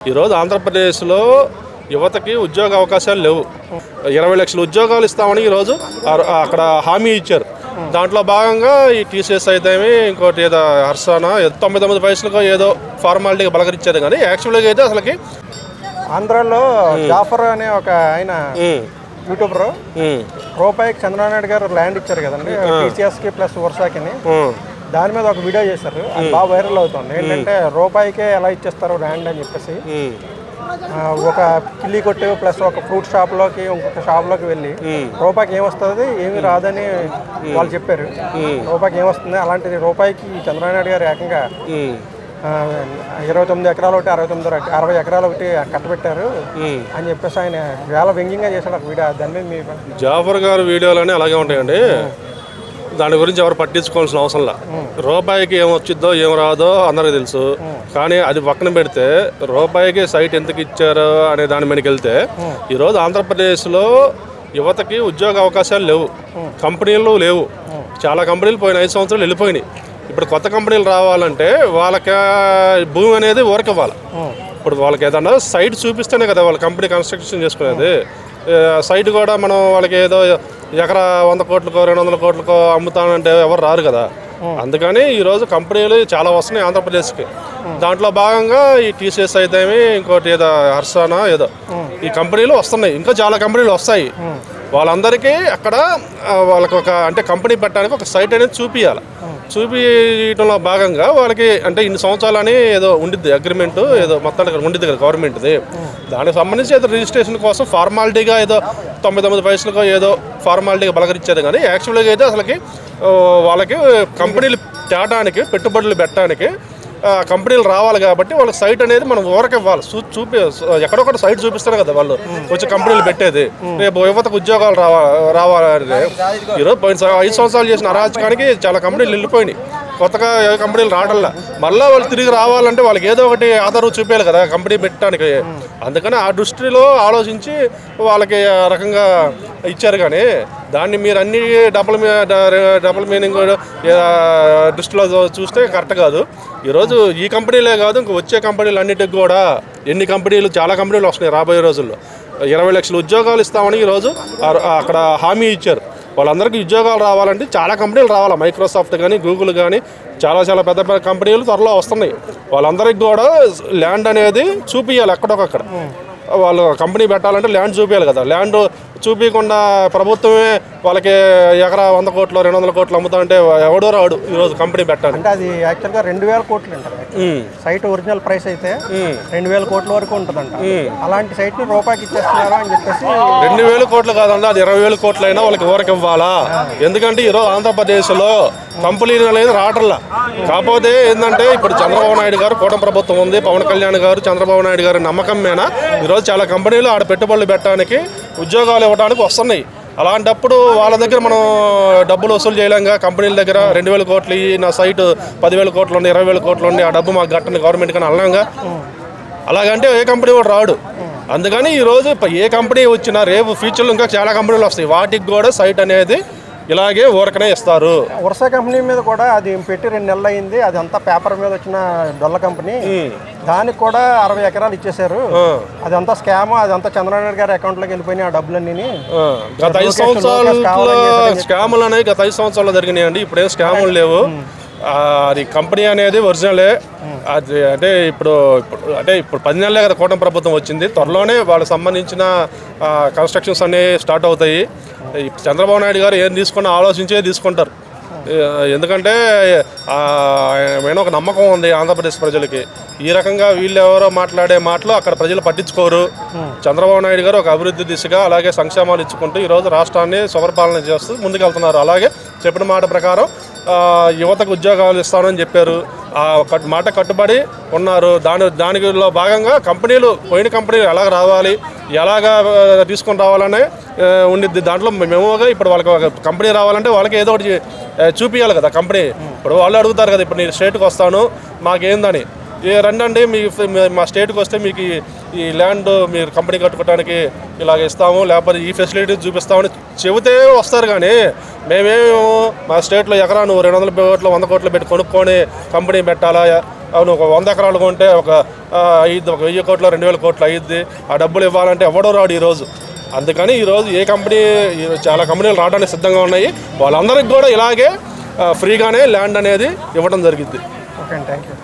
ఈరోజు ఆంధ్రప్రదేశ్లో యువతకి ఉద్యోగ అవకాశాలు లేవు. 20 లక్షల ఉద్యోగాలు ఇస్తామని ఈరోజు అక్కడ హామీ ఇచ్చారు. దాంట్లో భాగంగా ఈ టీసీఎస్ అయితే ఇంకోటి ఏదో హర్సానా 99 పైసలకు ఏదో ఫార్మాలిటీగా బలకరించారు. కానీ యాక్చువల్గా అయితే అసలుకి ఆంధ్రాలో జాఫర్ అనే ఒక ఆయన యూట్యూబర్ రూపాయికి చంద్రబాబు నాయుడు గారు ల్యాండ్ ఇచ్చారు కదండి టీసీఎస్కి ప్లస్ వర్షాకిని. దాని మీద ఒక వీడియో చేశారు, అది బాగా వైరల్ అవుతుంది. ఏంటంటే రూపాయికే ఎలా ఇచ్చేస్తారు ల్యాండ్ అని చెప్పేసి ఒక కిల్లి కొట్టు ప్లస్ ఒక ఫ్రూట్ షాప్లోకి ఇంకొక షాప్లోకి వెళ్ళి రూపాయికి ఏమొస్తుంది ఏమి రాదని వాళ్ళు చెప్పారు. రూపాయికి ఏమొస్తుంది, అలాంటిది రూపాయికి చంద్రబాబు నాయుడు గారు ఏకంగా 29 ఎకరాలు ఒకటి 60 ఎకరాలు ఒకటి కట్టబెట్టారు అని చెప్పేసి ఆయన వేళ వ్యంగ్యంగా చేశాడు ఒక వీడియో. దాని మీద మీ జాఫర్ గారు వీడియోలోనే అలాగే ఉంటాయండి. దాని గురించి ఎవరు పట్టించుకోవాల్సిన అవసరంలా. రూపాయికి ఏమొచ్చిద్దో ఏం రాదో అందరికీ తెలుసు. కానీ అది పక్కన పెడితే రూపాయికి సైట్ ఎందుకు ఇచ్చారు అనే దాని మీదకి వెళ్తే ఈరోజు ఆంధ్రప్రదేశ్లో యువతకి ఉద్యోగ అవకాశాలు లేవు, కంపెనీలు లేవు. చాలా కంపెనీలు పోయిన 5 సంవత్సరాలు వెళ్ళిపోయినాయి. ఇప్పుడు కొత్త కంపెనీలు రావాలంటే వాళ్ళకి భూమి అనేది ఊరికి ఇవ్వాలి. ఇప్పుడు వాళ్ళకి ఏదన్నా సైట్ చూపిస్తేనే కదా వాళ్ళ కంపెనీ కన్స్ట్రక్షన్ చేసుకునేది. సైట్ కూడా మనం వాళ్ళకి ఏదో ఎకరా 100 కోట్లకో 200 కోట్లకో అమ్ముతానంటే ఎవరు రారు కదా. అందుకని ఈరోజు కంపెనీలు చాలా వస్తున్నాయి ఆంధ్రప్రదేశ్కి. దాంట్లో భాగంగా ఈ టీసీఎస్ అయితే ఇంకోటి ఏదో హర్సానా ఏదో ఈ కంపెనీలు వస్తున్నాయి. ఇంకా చాలా కంపెనీలు వస్తాయి. వాళ్ళందరికీ అక్కడ వాళ్ళకి ఒక అంటే కంపెనీ పెట్టడానికి ఒక సైట్ అనేది చూపించాలి. చూపించడంలో భాగంగా వాళ్ళకి అంటే ఇన్ని సంవత్సరాలని ఏదో ఉండిద్ది అగ్రిమెంటు ఏదో మొత్తానికి ఉండిద్ది కదా గవర్నమెంట్ది. దానికి సంబంధించి ఏదో రిజిస్ట్రేషన్ కోసం ఫార్మాలిటీగా ఏదో 99 పైసలకు ఏదో ఫార్మాలిటీగా బలకరించారు. కానీ యాక్చువల్గా అయితే అసలుకి వాళ్ళకి కంపెనీలు తేడానికి పెట్టుబడులు పెట్టడానికి కంపెనీలు రావాలి కాబట్టి వాళ్ళకి సైట్ అనేది మనం ఊరకి ఇవ్వాలి. ఎక్కడొక్కడ సైట్ చూపిస్తారు కదా వాళ్ళు వచ్చి కంపెనీలు పెట్టేది. రేపు యువతకు ఉద్యోగాలు రావాలంటే ఈరోజు 5 సంవత్సరాలు చేసిన అరాచకానికి చాలా కంపెనీలు వెళ్ళిపోయినాయి. కొత్తగా ఏ కంపెనీలు రావడంలా. మళ్ళీ వాళ్ళు తిరిగి రావాలంటే వాళ్ళకి ఏదో ఒకటి ఆధారం చూపించాలి కదా కంపెనీ పెట్టడానికి. అందుకని ఆ దృష్టిలో ఆలోచించి వాళ్ళకి రకంగా ఇచ్చారు. కానీ దాన్ని మీరు అన్ని డబుల్ మీనింగ్ దృష్టిలో చూస్తే కరెక్ట్ కాదు. ఈరోజు ఈ కంపెనీలే కాదు ఇంక వచ్చే కంపెనీలు అన్నిటికి కూడా ఎన్ని కంపెనీలు చాలా కంపెనీలు వస్తున్నాయి రాబోయే రోజుల్లో. 20 లక్షల ఉద్యోగాలు ఇస్తామని ఈరోజు అక్కడ హామీ ఇచ్చారు. వాళ్ళందరికీ ఉద్యోగాలు రావాలంటే చాలా కంపెనీలు రావాలి. మైక్రోసాఫ్ట్ కానీ గూగుల్ కానీ చాలా పెద్ద పెద్ద కంపెనీలు త్వరలో వస్తున్నాయి. వాళ్ళందరికీ కూడా ల్యాండ్ అనేది చూపించాలి. ఎక్కడొకక్కడ వాళ్ళు కంపెనీ పెట్టాలంటే ల్యాండ్ చూపించాలి కదా. ల్యాండ్ చూపించకుండా ప్రభుత్వమే వాళ్ళకి ఎకరా 100 కోట్లు 200 కోట్లు అమ్ముతా అంటే ఎవడో రాడు ఈరోజు కంపెనీ పెట్టాలి. అంటే అది యాక్చువల్గా 2000 కోట్లు అంటారు. సైట్ ఒరిజినల్ ప్రైస్ అయితే 2000 కోట్ల వరకు ఉంటుందంట. అలాంటి సైట్ని రూపాయికి ఇచ్చేస్తున్నారు అని చెప్పేసి 2000 కోట్లు కాదండి, అది 20,000 కోట్లు అయినా వాళ్ళకి ఊరికి ఇవ్వాలా. ఎందుకంటే ఈరోజు ఆంధ్రప్రదేశ్లో కంపెనీలు అనేది రావట్లా. కాకపోతే ఏంటంటే ఇప్పుడు చంద్రబాబు నాయుడు గారు కూటమి ప్రభుత్వం ఉంది, పవన్ కళ్యాణ్ గారు చంద్రబాబు నాయుడు గారు నమ్మకం మీద ఈరోజు చాలా కంపెనీలు ఆడ పెట్టుబడులు పెట్టడానికి ఉద్యోగాలు ఇవ్వడానికి వస్తున్నాయి. అలాంటప్పుడు వాళ్ళ దగ్గర మనం డబ్బులు వసూలు చేయలేంగా. కంపెనీల దగ్గర 2,000 కోట్లు నా సైటు 10,000 కోట్లు ఉండి 20,000 కోట్లు ఉండి ఆ డబ్బు మాకు గట్టని గవర్నమెంట్ కానీ అన్నాగా. అలాగంటే ఏ కంపెనీ కూడా రాడు. అందుకని ఈరోజు ఏ కంపెనీ వచ్చినా రేపు ఫ్యూచర్లో ఇంకా చాలా కంపెనీలు వస్తాయి. వాటికి కూడా సైట్ అనేది ఇలాగే ఊరకనే ఇస్తారు. వర్ష కంపెనీ మీద కూడా అది పెట్టి 2 నెలలు అయింది. అది అంతా పేపర్ మీద వచ్చిన డొల్ల కంపెనీ. దానికి కూడా 60 ఎకరాలు ఇచ్చేసారు. అదంతా స్కామ్. అదంతా చంద్రబాబు నాయుడు గారి అకౌంట్లోకి వెళ్ళిపోయినాయి ఆ డబ్బులన్నీ. గత 5 సంవత్సరాలు స్కాములు అనేవి గత 5 సంవత్సరాల్లో జరిగినాయండి. ఇప్పుడేం స్కాములు లేవు. అది కంపెనీ అనేది ఒరిజినలే. అది అంటే ఇప్పుడు 10 నెలలే కదా కూటమి ప్రభుత్వం వచ్చింది. త్వరలోనే వాళ్ళకి సంబంధించిన కన్స్ట్రక్షన్స్ అన్నీ స్టార్ట్ అవుతాయి. చంద్రబాబు నాయుడు గారు ఏం తీసుకున్నా ఆలోచించే తీసుకుంటారు. ఎందుకంటే ఆయన ఒక నమ్మకం ఉంది ఆంధ్రప్రదేశ్ ప్రజలకి. ఈ రకంగా వీళ్ళు ఎవరో మాట్లాడే మాటలు అక్కడ ప్రజలు పట్టించుకోరు. చంద్రబాబు నాయుడు గారు ఒక అభివృద్ధి దిశగా అలాగే సంక్షేమాలు ఇచ్చుకుంటూ ఈరోజు రాష్ట్రాన్ని సుపరిపాలన చేస్తూ ముందుకెళ్తున్నారు. అలాగే చెప్పిన మాట ప్రకారం యువతకు ఉద్యోగాలు ఇస్తానని చెప్పారు. ఆ మాట కట్టుబడి ఉన్నారు. దానిలో భాగంగా పోయిన కంపెనీలు ఎలాగ రావాలి, ఎలాగా తీసుకొని రావాలనే ఉండిద్ది. దాంట్లో మేముగా ఇప్పుడు వాళ్ళకి కంపెనీ రావాలంటే వాళ్ళకి ఏదో ఒకటి చూపించాలి కదా కంపెనీ. ఇప్పుడు వాళ్ళు అడుగుతారు కదా, ఇప్పుడు నేను స్టేట్కి వస్తాను మాకేందని, రండి మా స్టేట్కి వస్తే మీకు ఈ ల్యాండ్ మీరు కంపెనీ కట్టుకోవడానికి ఇలాగ ఇస్తాము, లేకపోతే ఈ ఫెసిలిటీ చూపిస్తామని చెబితే వస్తారు. కానీ మేమేమో మా స్టేట్లో ఎకరా నువ్వు 200 కోట్లు 100 కోట్లు పెట్టి కొనుక్కొని కంపెనీ పెట్టాలా, అవును ఒక 100 ఎకరాలు కొంటే ఒక అయ్యిద్ది, ఒక 1000 కోట్లు 2000 కోట్లు అయ్యిద్ది. ఆ డబ్బులు ఇవ్వాలంటే ఎవడో రాడు ఈరోజు. అందుకని ఈరోజు ఏ కంపెనీ, చాలా కంపెనీలు రావడానికి సిద్ధంగా ఉన్నాయి. వాళ్ళందరికీ కూడా ఇలాగే ఫ్రీగానే ల్యాండ్ అనేది ఇవ్వడం జరిగింది. Okay, thank you.